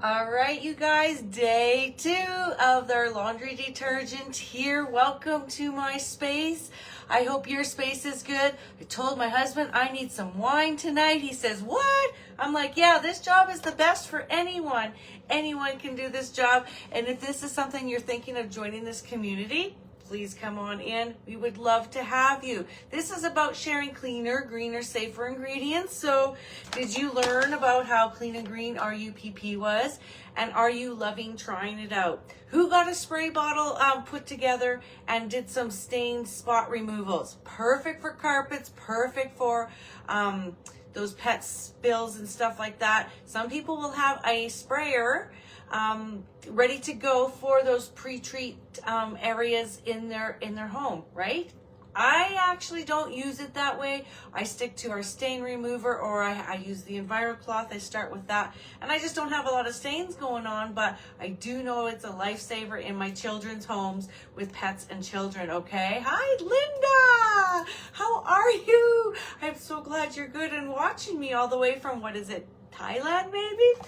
All right, you guys, day 2 of their laundry detergent here. Welcome to my space. I hope your space is good. I told my husband I need some wine tonight. He says, what? I'm like, yeah, this job is the best for anyone. Anyone can do this job. And if this is something you're thinking of joining this community, please come on in. We would love to have you. This is about sharing cleaner, greener, safer ingredients. So did you learn about how clean and green RUPP was? And are you loving trying it out? Who got a spray bottle put together and did some stain spot removals? Perfect for carpets, perfect for those pet spills and stuff like that. Some people will have a sprayer ready to go for those pre-treat areas in their home, right? I actually don't use it that way. I stick to our stain remover, or I use the EnviroCloth. I start with that, and I just don't have a lot of stains going on, but I do know it's a lifesaver in my children's homes with pets and children. Okay, hi Linda, how are you? I'm so glad you're good and watching me all the way from, what is it, Thailand maybe?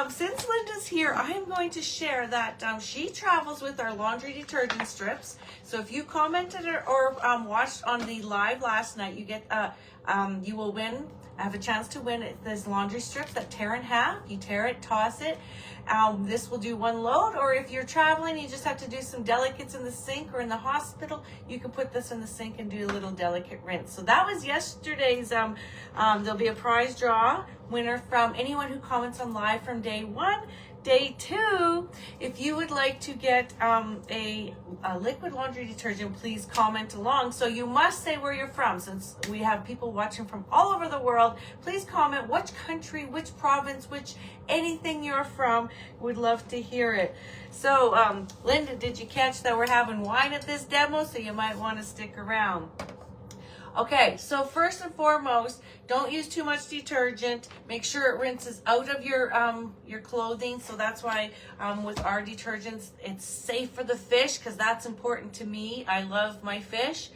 Since Linda's here, I am going to share that she travels with our laundry detergent strips. So if you commented or watched on the live last night, you get you will win. I have a chance to win this laundry strips that tear in half. You tear it, toss it. This will do one load, or if you're traveling, you just have to do some delicates in the sink or in the hospital, you can put this in the sink and do a little delicate rinse. So that was yesterday's, there'll be a prize draw winner from anyone who comments on live from day 1. Day 2, if you would like to get a liquid laundry detergent, please comment along. So you must say where you're from, since we have people watching from all over the world. Please comment which country, which province, which anything you're from. We'd love to hear it. So Linda, did you catch that we're having wine at this demo? So you might want to stick around. Okay, so first and foremost, don't use too much detergent. Make sure it rinses out of your clothing. So that's why with our detergents, it's safe for the fish, because that's important to me. I love my fish.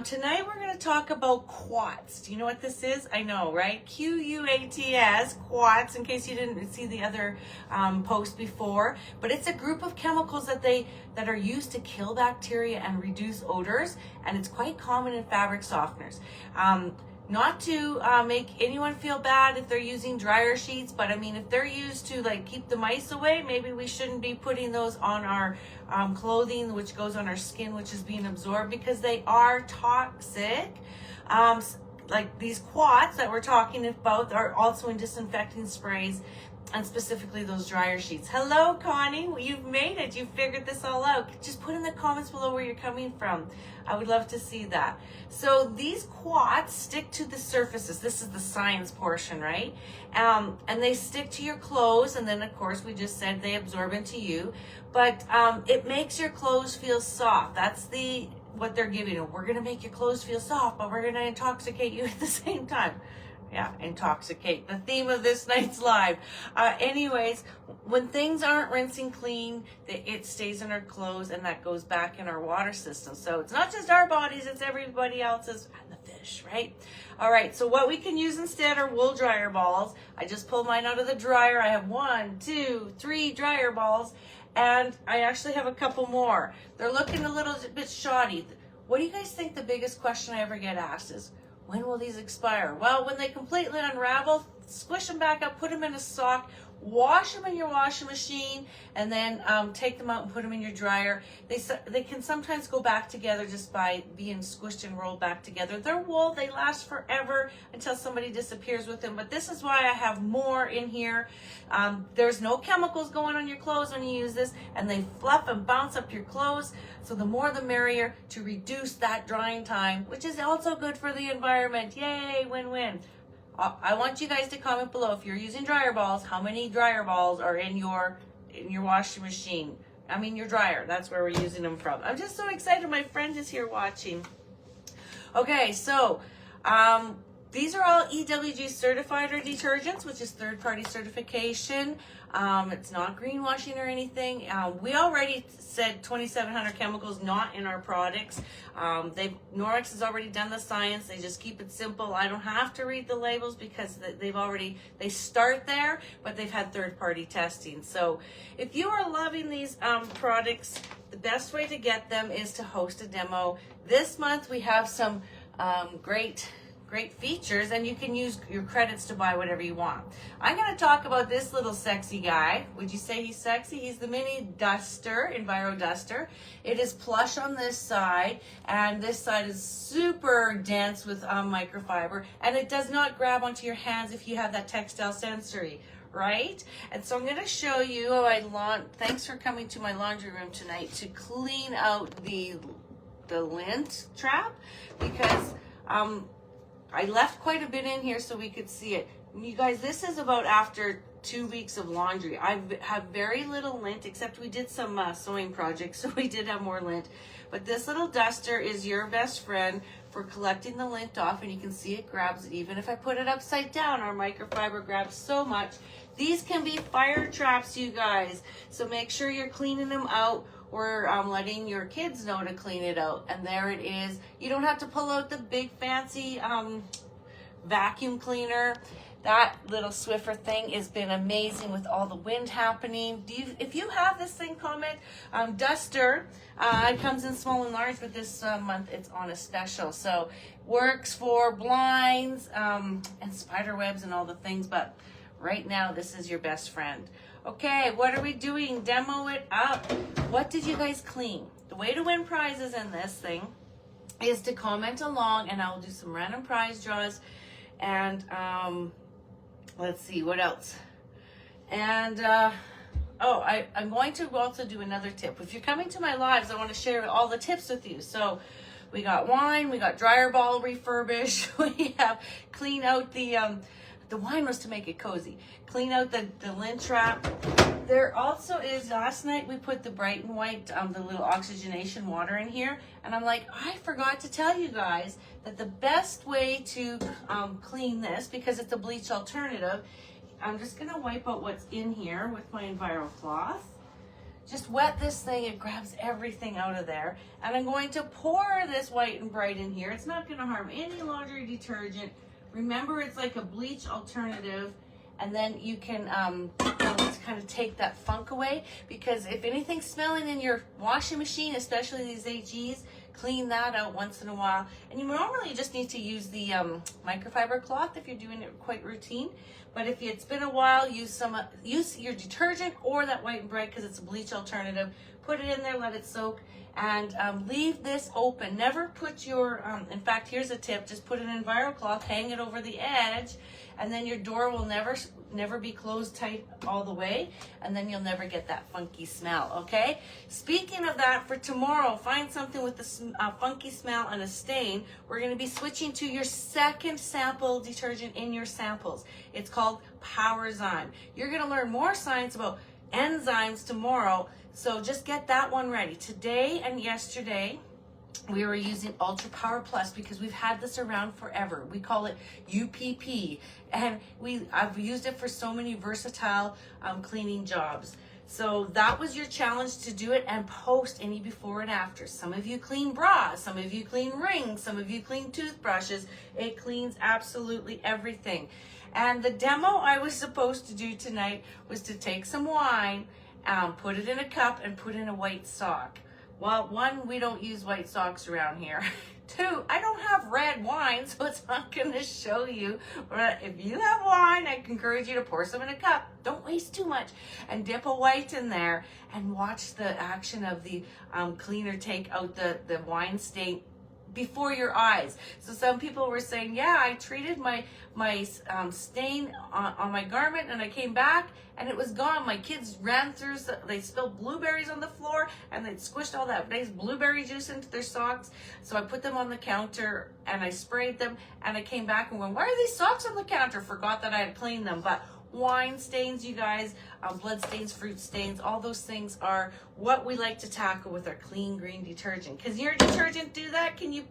Tonight we're going to talk about quats. Do you know what this is? I know, right? Quats, quats, in case you didn't see the other post before. But it's a group of chemicals that are used to kill bacteria and reduce odors, and it's quite common in fabric softeners. Not to make anyone feel bad if they're using dryer sheets, but I mean, if they're used to like keep the mice away, maybe we shouldn't be putting those on our clothing, which goes on our skin, which is being absorbed, because they are toxic. Like these quats that we're talking about are also in disinfecting sprays, and specifically those dryer sheets. Hello, Connie. You've made it. You figured this all out. Just put in the comments below where you're coming from. I would love to see that. So these quats stick to the surfaces. This is the science portion, right? And they stick to your clothes, and then of course we just said they absorb into you. But it makes your clothes feel soft. That's what they're giving you. We're gonna make your clothes feel soft, but we're gonna intoxicate you at the same time. Yeah, intoxicate, the theme of this night's live. Anyways, when things aren't rinsing clean, it stays in our clothes, and that goes back in our water system. So it's not just our bodies, it's everybody else's, and the fish, right? All right, so what we can use instead are wool dryer balls. I just pulled mine out of the dryer. I have 1, 2, 3 dryer balls, and I actually have a couple more. They're looking a little bit shoddy. What do you guys think the biggest question I ever get asked is? When will these expire? Well, when they completely unravel, squish them back up, put them in a sock, wash them in your washing machine, and then take them out and put them in your dryer. They can sometimes go back together just by being squished and rolled back together. They're wool. They last forever until somebody disappears with them. But this is why I have more in here. There's no chemicals going on your clothes when you use this, and they fluff and bounce up your clothes. So the more the merrier to reduce that drying time, which is also good for the environment. Yay, win-win. I want you guys to comment below, if you're using dryer balls, how many dryer balls are in your washing machine. I mean your dryer, that's where we're using them from. I'm just so excited my friend is here watching. Okay, so These are all EWG certified or detergents, which is third-party certification. It's not greenwashing or anything. We already said 2,700 chemicals not in our products. Norwex has already done the science. They just keep it simple. I don't have to read the labels because they start there, but they've had third-party testing. So if you are loving these products, the best way to get them is to host a demo. This month we have some great features, and you can use your credits to buy whatever you want. I'm going to talk about this little sexy guy. Would you say he's sexy? He's the mini duster, Enviro duster. It is plush on this side, and this side is super dense with microfiber, and it does not grab onto your hands if you have that textile sensory, right? And so I'm going to show you, thanks for coming to my laundry room tonight to clean out the lint trap, because I left quite a bit in here so we could see it. You guys, this is about after 2 weeks of laundry. I have very little lint, except we did some sewing projects, so we did have more lint. But this little duster is your best friend for collecting the lint off, and you can see it grabs it. Even if I put it upside down, our microfiber grabs so much. These can be fire traps, you guys. So make sure you're cleaning them out, or letting your kids know to clean it out. And there it is. You don't have to pull out the big fancy vacuum cleaner. That little Swiffer thing has been amazing with all the wind happening. If you have this thing, comment. Duster, it comes in small and large, but this month it's on a special. So works for blinds and spider webs and all the things, but right now this is your best friend. Okay, what are we doing? Demo it up. What did you guys clean? The way to win prizes in this thing is to comment along, and I will do some random prize draws. And let's see, what else? And I'm going to also do another tip. If you're coming to my lives, I want to share all the tips with you. So we got wine, we got dryer ball refurbish, we have clean out the wine was to make it cozy. Clean out the lint trap. There also is, last night we put the bright and white, the little oxygenation water in here. And I'm like, I forgot to tell you guys that the best way to clean this, because it's a bleach alternative, I'm just gonna wipe out what's in here with my Enviro cloth. Just wet this thing, it grabs everything out of there. And I'm going to pour this white and bright in here. It's not gonna harm any laundry detergent. Remember, it's like a bleach alternative, and then you can kind of take that funk away, because if anything's smelling in your washing machine, especially these HEs, clean that out once in a while. And you normally just need to use the microfiber cloth if you're doing it quite routine. But if it's been a while, use your detergent or that white and bright, because it's a bleach alternative. Put it in there, let it soak, and leave this open. Never put your, in fact, here's a tip, just put an Enviro cloth, hang it over the edge, and then your door will never be closed tight all the way, and then you'll never get that funky smell, okay? Speaking of that, for tomorrow, find something with a funky smell and a stain. We're gonna be switching to your second sample detergent in your samples. It's called PowerZyme. You're gonna learn more science about enzymes tomorrow, so just get that one ready. Today and yesterday, we were using Ultra Power Plus because we've had this around forever. We call it UPP, and I've used it for so many versatile cleaning jobs. So that was your challenge, to do it and post any before and after. Some of you clean bras, some of you clean rings, some of you clean toothbrushes. It cleans absolutely everything. And the demo I was supposed to do tonight was to take some wine, put it in a cup, and put in a white sock. Well, one, we don't use white socks around here. Two, I don't have red wine, so it's not going to show you. But if you have wine, I encourage you to pour some in a cup. Don't waste too much. And dip a white in there and watch the action of the cleaner take out the wine stain before your eyes. So some people were saying, yeah, I treated my stain on my garment, and I came back and it was gone. My kids ran through, they spilled blueberries on the floor, and they squished all that nice blueberry juice into their socks. So I put them on the counter and I sprayed them, and I came back and went, why are these socks on the counter? Forgot that I had cleaned them. But wine stains, you guys, blood stains, fruit stains, all those things are what we like to tackle with our clean green detergent. Can your detergent do that? Can you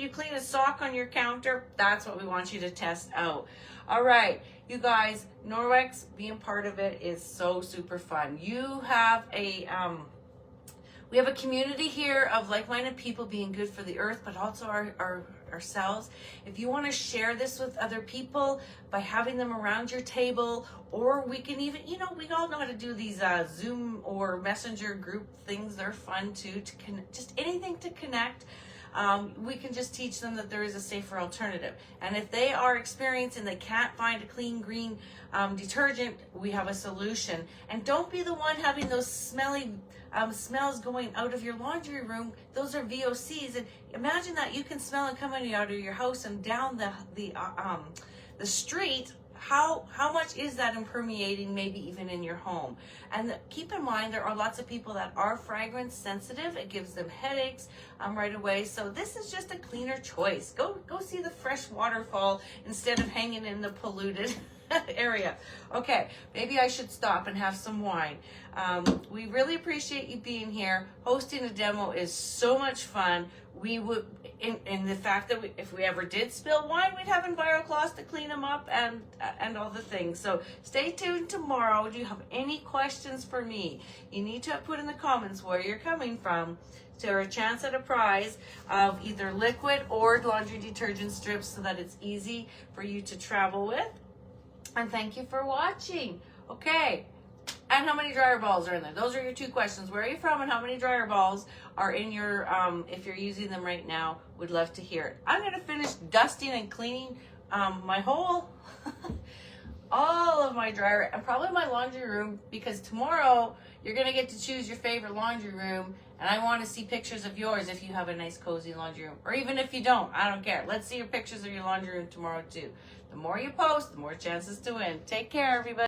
clean a sock on your counter? That's what we want you to test out. All right, you guys, Norwex, being part of it is so super fun. You have we have a community here of like-minded people being good for the earth, but also ourselves. If you want to share this with other people by having them around your table, or we can even, we all know how to do these Zoom or Messenger group things. They're fun too, just anything to connect. We can just teach them that there is a safer alternative. And if they are experiencing they can't find a clean green detergent, we have a solution. And don't be the one having those smelly smells going out of your laundry room. Those are VOCs. And imagine that you can smell it coming out of your house and down the street. How much is that impermeating, maybe even in your home? And keep in mind, there are lots of people that are fragrance sensitive. It gives them headaches right away. So this is just a cleaner choice. Go see the fresh waterfall instead of hanging in the polluted area. Okay, maybe I should stop and have some wine. We really appreciate you being here. Hosting a demo is so much fun. We would, in the fact that if we ever did spill wine, we'd have EnviroCloths to clean them up and all the things. So stay tuned tomorrow. Do you have any questions for me? You need to put in the comments where you're coming from to a chance at a prize of either liquid or laundry detergent strips so that it's easy for you to travel with. And thank you for watching. Okay. And how many dryer balls are in there? Those are your 2 questions. Where are you from and how many dryer balls are in your, if you're using them right now? Would love to hear it. I'm going to finish dusting and cleaning my whole, all of my dryer and probably my laundry room, because tomorrow you're going to get to choose your favorite laundry room. And I want to see pictures of yours if you have a nice cozy laundry room. Or even if you don't, I don't care. Let's see your pictures of your laundry room tomorrow too. The more you post, the more chances to win. Take care, everybody.